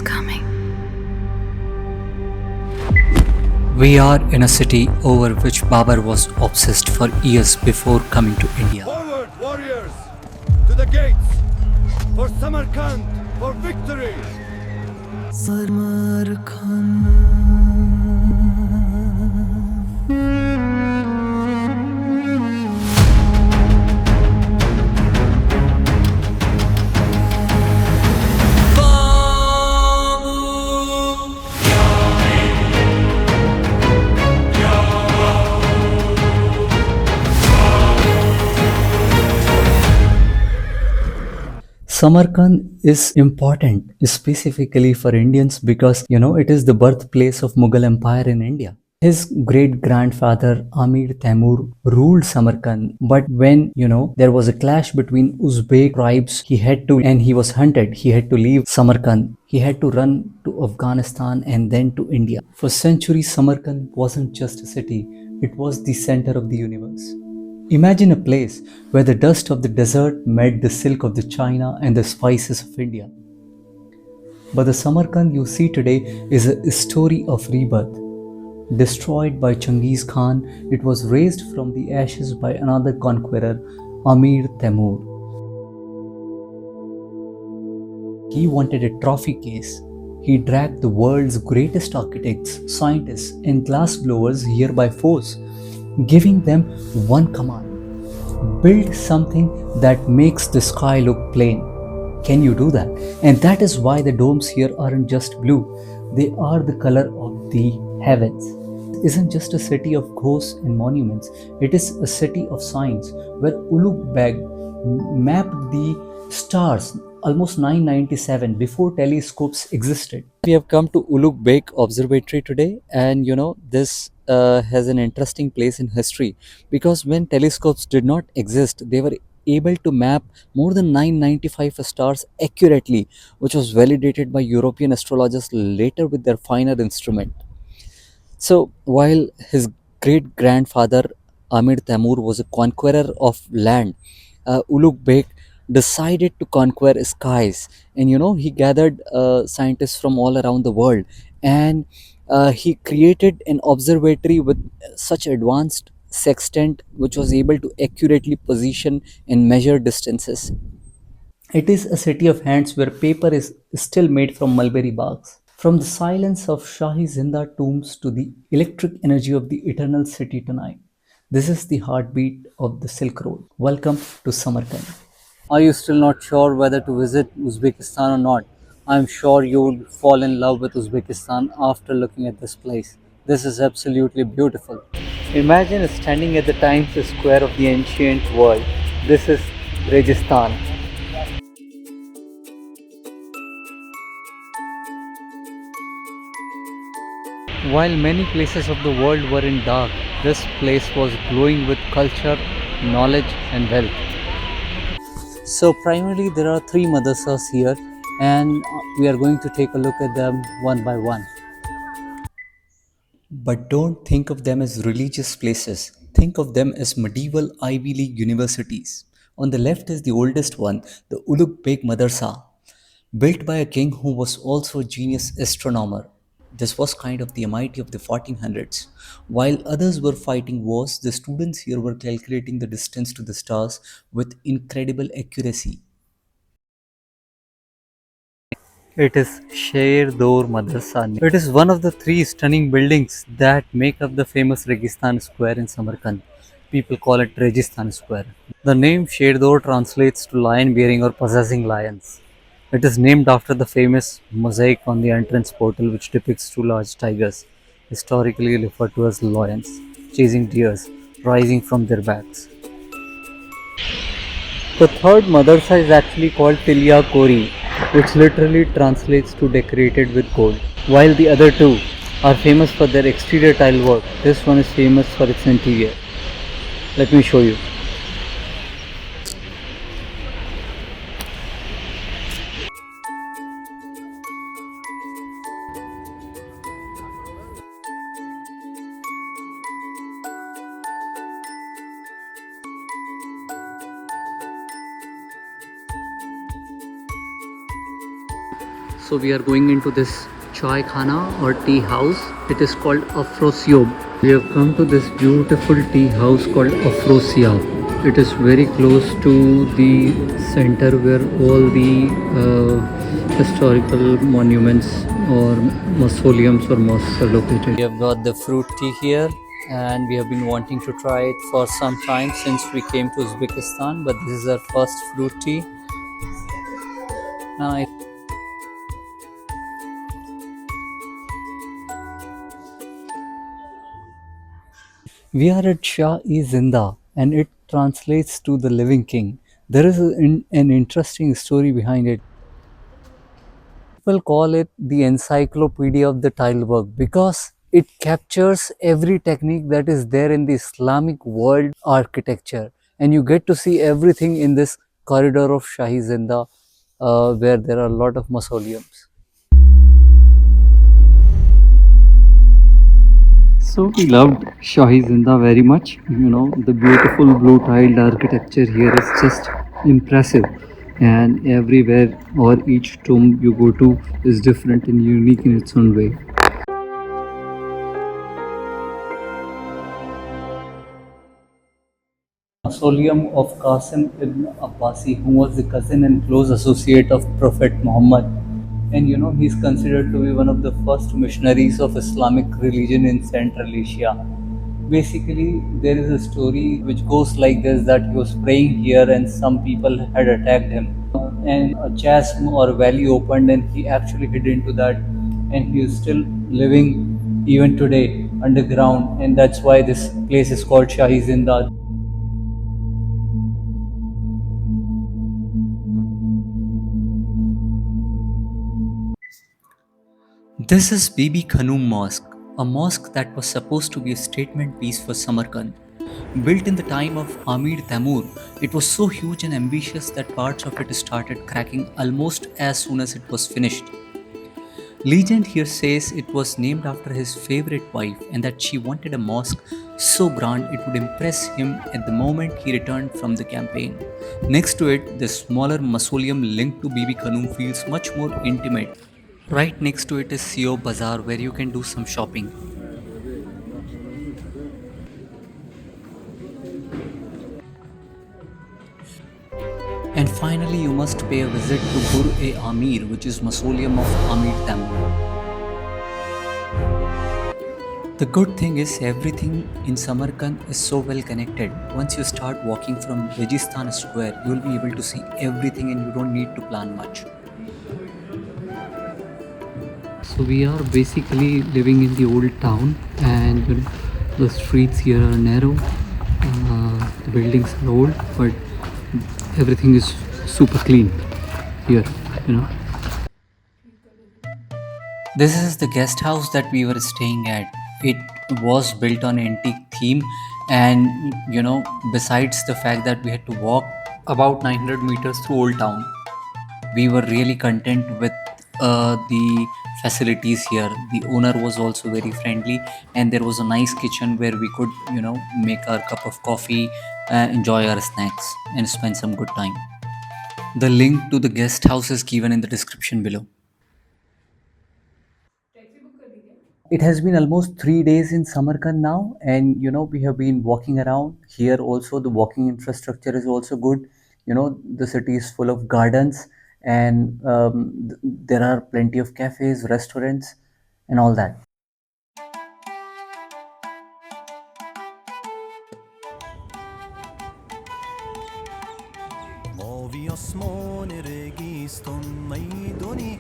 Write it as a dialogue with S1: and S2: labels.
S1: coming.
S2: We are in a city over which Babur was obsessed for years before coming to India.
S3: Forward, warriors! To the gates! For Samarkand! For victory!
S1: Samarkand.
S2: Samarkand is important specifically for Indians because it is the birthplace of Mughal Empire in India. His great grandfather Amir Temur ruled Samarkand, but when there was a clash between Uzbek tribes, he was hunted. He had to leave Samarkand. He had to run to Afghanistan and then to India. For centuries, Samarkand wasn't just a city; it was the center of the universe. Imagine a place where the dust of the desert met the silk of the China and the spices of India. But the Samarkand you see today is a story of rebirth. Destroyed by Genghis Khan, it was raised from the ashes by another conqueror, Amir Temur. He wanted a trophy case. He dragged the world's greatest architects, scientists, and glassblowers here by force, giving them one command: build something that makes the sky look plain. Can you do that? And that is why the domes here aren't just blue, they are the color of the heavens. It isn't just a city of ghosts and monuments, it is a city of science where Ulugh Beg mapped the stars almost 997 before telescopes existed. We have come to Ulugh Beg Observatory today, and this has an interesting place in history because when telescopes did not exist, they were able to map more than 995 stars accurately, which was validated by European astrologers later with their finer instrument. So, while his great grandfather Amir Temur was a conqueror of land, Ulugh Beg decided to conquer skies, and he gathered scientists from all around the world, and he created an observatory with such advanced sextant which was able to accurately position and measure distances. It is a city of hands where paper is still made from mulberry barks. From the silence of Shahi Zinda tombs to the electric energy of the eternal city tonight, this is the heartbeat of the Silk Road. Welcome to Samarkand. Are you still not sure whether to visit Uzbekistan or not? I'm sure you would fall in love with Uzbekistan after looking at this place. This is absolutely beautiful. Imagine standing at the Times Square of the ancient world. This is Registan. While many places of the world were in dark, this place was glowing with culture, knowledge, and wealth. So, primarily, there are three madrasas here, and we are going to take a look at them one by one. But don't think of them as religious places, think of them as medieval Ivy League universities. On the left is the oldest one, the Ulugh Beg Madrasa, built by a king who was also a genius astronomer. This was kind of the MIT of the 1400s. While others were fighting wars, the students here were calculating the distance to the stars with incredible accuracy. It is Sher-Dor Madrasa. It is one of the three stunning buildings that make up the famous Registan Square in Samarkand. People call it Registan Square. The name Sher-Dor translates to lion bearing or possessing lions. It is named after the famous mosaic on the entrance portal which depicts two large tigers, historically referred to as lions, chasing deers, rising from their backs. The third madrasa is actually called Tilla-Kori, which literally translates to decorated with gold. While the other two are famous for their exterior tile work, this one is famous for its interior. Let me show you. So we are going into this chai khana or tea house. It is called Siyob. We have come to this beautiful tea house called Siyob. It is very close to the center where all the historical monuments or mausoleums or mosques are located. We have got the fruit tea here, and we have been wanting to try it for some time since we came to Uzbekistan, but this is our first fruit tea. Uh, We are at Shahi-Zinda, and it translates to the living king. There is an interesting story behind it. People call it the encyclopedia of the tile work because it captures every technique that is there in the Islamic world architecture, and you get to see everything in this corridor of Shahi Zinda, where there are a lot of mausoleums. So we loved Shahi Zinda very much. You know, the beautiful blue tiled architecture here is just impressive. And everywhere or each tomb you go to is different and unique in its own way. Mausoleum of Qasim ibn Abbasi, who was the cousin and close associate of Prophet Muhammad. And you know, he's considered to be one of the first missionaries of Islamic religion in Central Asia. Basically, there is a story which goes like this, that he was praying here and some people had attacked him. And a chasm or valley opened and he actually hid into that, and he is still living even today underground, and that's why this place is called Shahi Zinda. This is Bibi-Khanym Mosque, a mosque that was supposed to be a statement piece for Samarkand. Built in the time of Amir Temur, it was so huge and ambitious that parts of it started cracking almost as soon as it was finished. Legend here says it was named after his favorite wife and that she wanted a mosque so grand it would impress him at the moment he returned from the campaign. Next to it, the smaller mausoleum linked to Bibi-Khanym feels much more intimate. Right next to it is Siyob Bazaar where you can do some shopping. And finally, you must pay a visit to Gur-e-Amir, which is Mausoleum of Amir Temur. The good thing is everything in Samarkand is so well connected. Once you start walking from Registan Square, you will be able to see everything and you don't need to plan much. So we are basically living in the old town, and you know, the streets here are narrow. The buildings are old, but everything is super clean here. You know. This is the guest house that we were staying at. It was built on antique theme, and you know, besides the fact that we had to walk about 900 meters through Old Town, we were really content with the facilities here. The owner was also very friendly, and there was a nice kitchen where we could, you know, make our cup of coffee, enjoy our snacks, and spend some good time. The link to the guest house is given in the description below. It has been almost 3 days in Samarkand now, and you know, we have been walking around here. Also, the walking infrastructure is also good. You know, the city is full of gardens, and there are plenty of cafes, restaurants, and all that.
S3: mavi asman registan maydoni